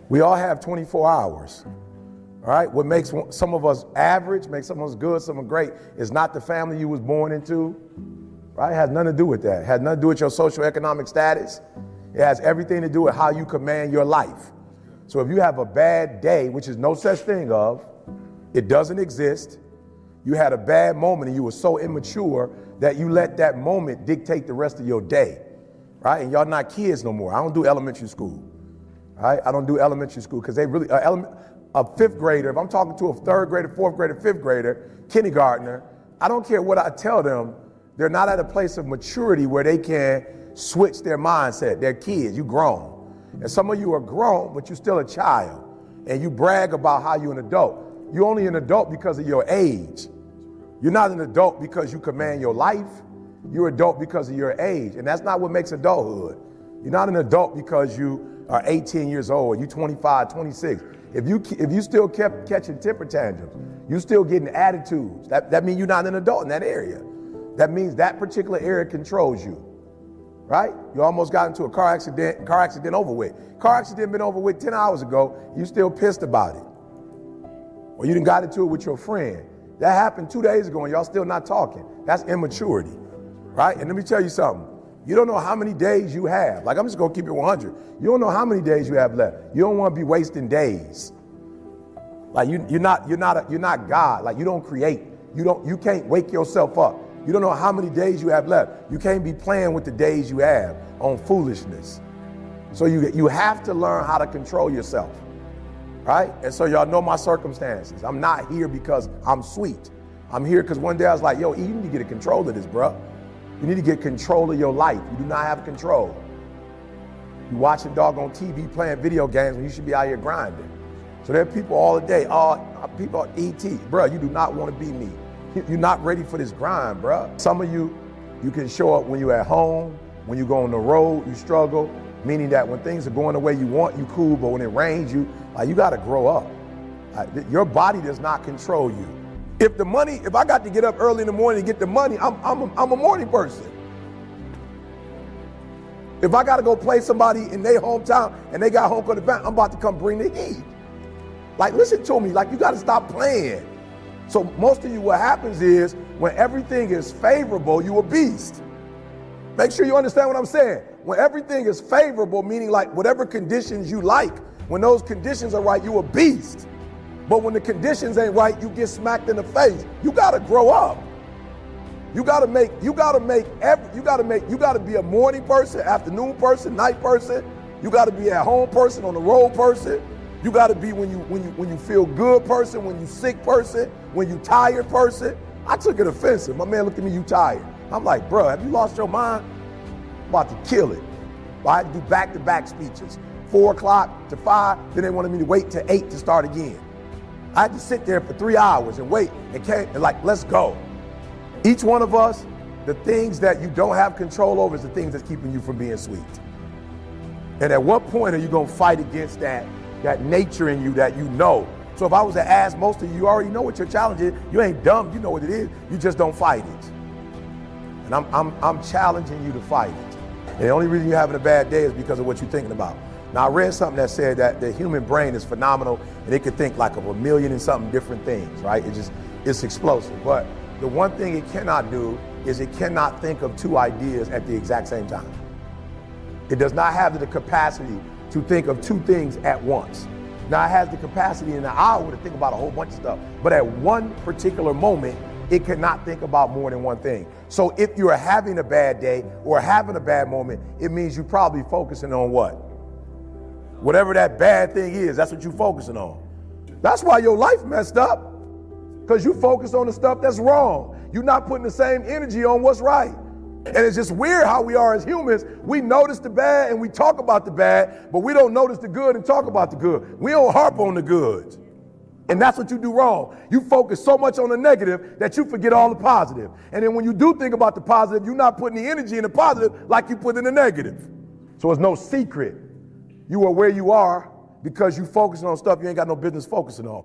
We all have 24 hours. All right, what makes some of us average, makes some of us good, some of us great, is not the family you was born into, right? It has nothing to do with that. It has nothing to do with your socioeconomic status. It has everything to do with how you command your life. So if you have a bad day, which is no such thing of, it doesn't exist, you had a bad moment and you were so immature that you let that moment dictate the rest of your day, right? And y'all not kids no more. I don't do elementary school, right? I don't do elementary school because they really, a fifth grader, if I'm talking to a third grader, fourth grader, fifth grader, kindergartner, I don't care what I tell them, they're not at a place of maturity where they can switch their mindset. They're kids, you grown. And some of you are grown, but you're still a child. And you brag about how you're an adult. You're only an adult because of your age. You're not an adult because you command your life. You're an adult because of your age. And that's not what makes adulthood. You're not an adult because you are 18 years old, you're 25, 26. If you still kept catching temper tantrums, you still getting attitudes, that means you're not an adult in that area. That means that particular area controls you, right? You almost got into a car accident over with. Car accident been over with 10 hours ago, you still pissed about it. Or you done got into it with your friend. That happened 2 days ago and y'all still not talking. That's immaturity, right? And let me tell you something. You don't know how many days you have. Like, I'm just gonna keep it 100. You don't know how many days you have left. You don't want to be wasting days. Like you're not God. Like you don't create. You can't wake yourself up. You don't know how many days you have left. You can't be playing with the days you have on foolishness. So you have to learn how to control yourself, right? And so y'all know my circumstances. I'm not here because I'm sweet. I'm here because one day I was like, yo, E, you need to get a control of this, bro. You need to get control of your life. You do not have control. You watching doggone TV playing video games when you should be out here grinding. So there are people all the day, people are ET. Bro, you do not want to be me. You're not ready for this grind, bro. Some of you can show up when you're at home, when you go on the road, you struggle, meaning that when things are going the way you want, you cool, but when it rains, you got to grow up. Your body does not control you. If I got to get up early in the morning to get the money, I'm a morning person. If I got to go play somebody in their hometown and they got home court advantage, I'm about to come bring the heat. Like, listen to me, like you got to stop playing. So most of you, what happens is when everything is favorable, you a beast. Make sure you understand what I'm saying. When everything is favorable, meaning like whatever conditions you like, when those conditions are right, you a beast. But when the conditions ain't right, you get smacked in the face. You gotta grow up. You gotta be a morning person, afternoon person, night person. You gotta be at home person, on the road person. You gotta be when you feel good person, when you sick person, when you tired person. I took it offensive. My man looked at me, you tired. I'm like, bro, have you lost your mind? I'm about to kill it. I had to do back-to-back speeches, 4 o'clock to 5, then they wanted me to wait till 8 to start again. I had to sit there for 3 hours and wait and like, let's go. Each one of us, the things that you don't have control over is the things that's keeping you from being sweet. And at what point are you gonna fight against that nature in you that you know? So if I was to ask most of you, you already know what your challenge is. You ain't dumb, you know what it is. You just don't fight it. And I'm challenging you to fight it. And the only reason you're having a bad day is because of what you're thinking about. Now, I read something that said that the human brain is phenomenal and it can think like of 1 million and something different things, right? It's explosive. But the one thing it cannot do is it cannot think of 2 ideas at the exact same time. It does not have the capacity to think of 2 things at once. Now, it has the capacity in an hour to think about a whole bunch of stuff, but at one particular moment, it cannot think about more than one thing. So if you're having a bad day or having a bad moment, it means you're probably focusing on what? Whatever that bad thing is, that's what you're focusing on. That's why your life messed up, because you focus on the stuff that's wrong. You're not putting the same energy on what's right. And it's just weird how we are as humans. We notice the bad and we talk about the bad, but we don't notice the good and talk about the good. We don't harp on the good. And that's what you do wrong. You focus so much on the negative that you forget all the positive. And then when you do think about the positive, you're not putting the energy in the positive like you put in the negative. So it's no secret you are where you are because you focusing on stuff you ain't got no business focusing on.